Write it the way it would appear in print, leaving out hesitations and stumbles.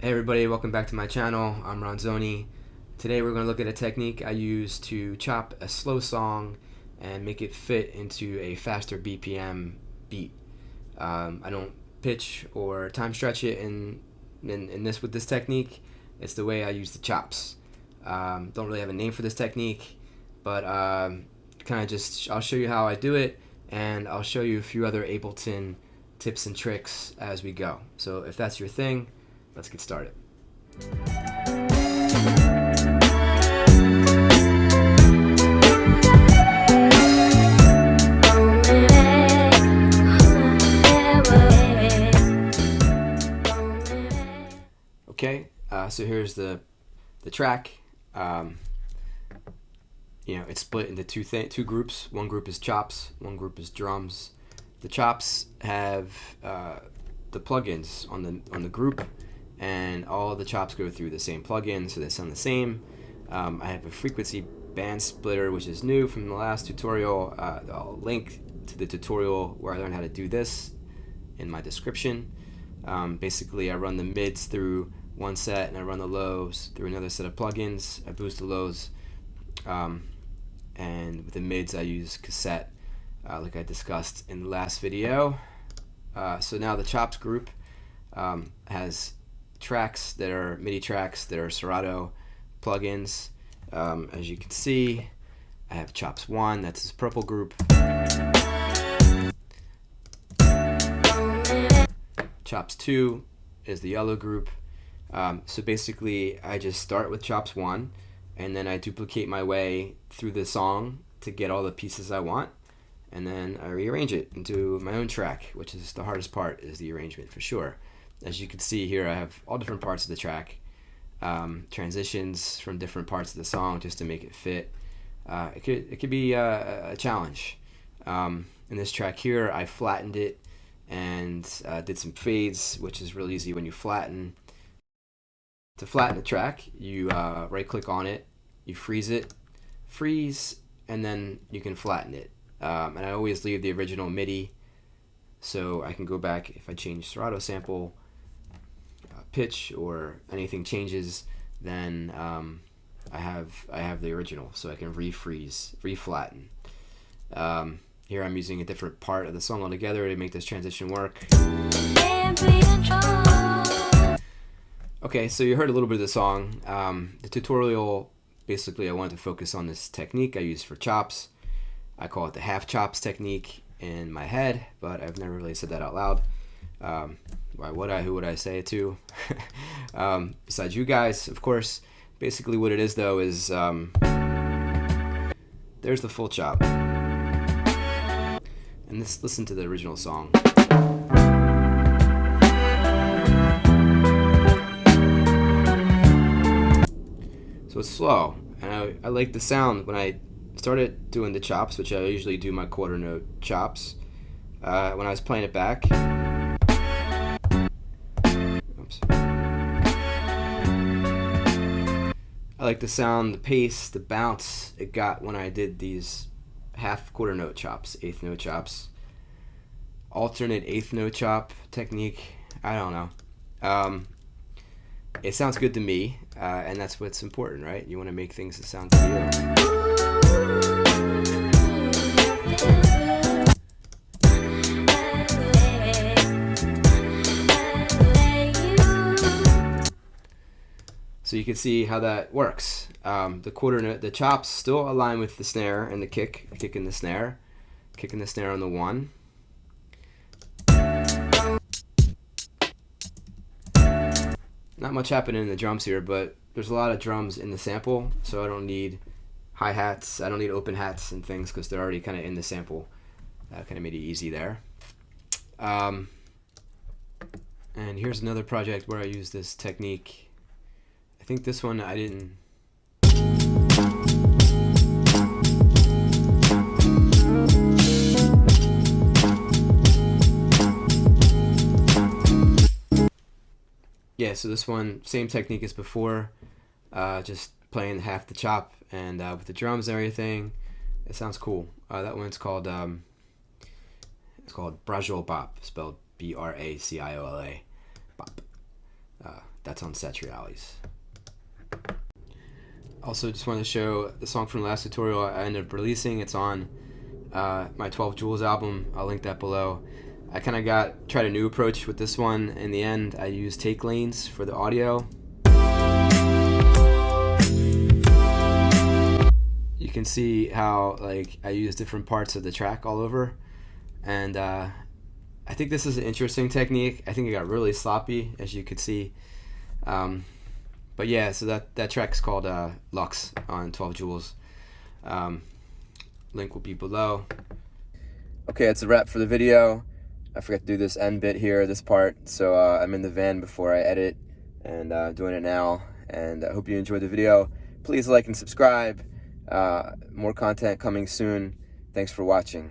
Hey everybody, welcome back to my channel. I'm Ronzoni. Today we're going to look at a technique I use to chop a slow song and make it fit into a faster BPM beat. I don't pitch or time stretch it with this technique. It's the way I use the chops. Don't really have a name for this technique, but I'll show you how I do it, and I'll show you a few other Ableton tips and tricks as we go. So if that's your thing, let's get started. Okay, so here's the track. It's split into two groups. One group is chops, one group is drums. The chops have the plugins on the group, and all the chops go through the same plugin, so they sound the same. I have a frequency band splitter, which is new from the last tutorial. I'll link to the tutorial where I learned how to do this in my description. Basically, I run the mids through one set, and I run the lows through another set of plugins. I boost the lows, and with the mids, I use cassette, like I discussed in the last video. So now the chops group has tracks that are MIDI tracks that are Serato plugins. As you can see, I have chops 1, that's this purple group. Chops 2 is the yellow group. So basically I just start with chops 1, and then I duplicate my way through the song to get all the pieces I want, and then I rearrange it into my own track, which is the hardest part, is the arrangement for sure. As you can see here, I have all different parts of the track, transitions from different parts of the song just to make it fit. It could be a challenge. In this track here, I flattened it and did some fades, which is really easy when you flatten. To flatten a track, you right click on it, you freeze, and then you can flatten it. And I always leave the original MIDI, so I can go back if I change Serato sample, pitch, or anything changes, then I have the original, so I can refreeze, reflatten. Here I'm using a different part of the song altogether to make this transition work. Okay, so you heard a little bit of the song. The tutorial, basically I wanted to focus on this technique I use for chops. I call it the half chops technique in my head, but I've never really said that out loud. Why would I? Who would I say it to? Besides you guys, of course. Basically what it is though is, there's the full chop. And listen to the original song. So it's slow, and I like the sound. When I started doing the chops, which I usually do my quarter note chops, when I was playing it back, I like the sound, the pace, the bounce it got when I did these half quarter note chops, eighth note chops, alternate eighth note chop technique. I don't know. It sounds good to me, and that's what's important, right? You want to make things that sound good to you. So you can see how that works. The quarter note, the chops still align with the snare and the kicking the snare on the 1. Not much happening in the drums here, but there's a lot of drums in the sample, so I don't need hi-hats, I don't need open hats and things, because they're already kind of in the sample. That kind of made it easy there. And here's another project where I use this technique. I think this one I didn't. Yeah, so this one, same technique as before, just playing half the chop, and with the drums and everything, it sounds cool. That one's called Braciola, spelled B-R-A-C-I-O-L-A, bop. That's on Satriales. Also, just wanted to show the song from the last tutorial I ended up releasing. It's on my 12 Joules album. I'll link that below. I kind of tried a new approach with this one. In the end, I used take lanes for the audio. You can see how I use different parts of the track all over, and I think this is an interesting technique. I think it got really sloppy, as you could see. But yeah, so that track's called Luxx on 12 Joules. Link will be below. Okay, that's a wrap for the video. I forgot to do this end bit here, this part, so I'm in the van before I edit, and doing it now. And I hope you enjoyed the video. Please like and subscribe. More content coming soon. Thanks for watching.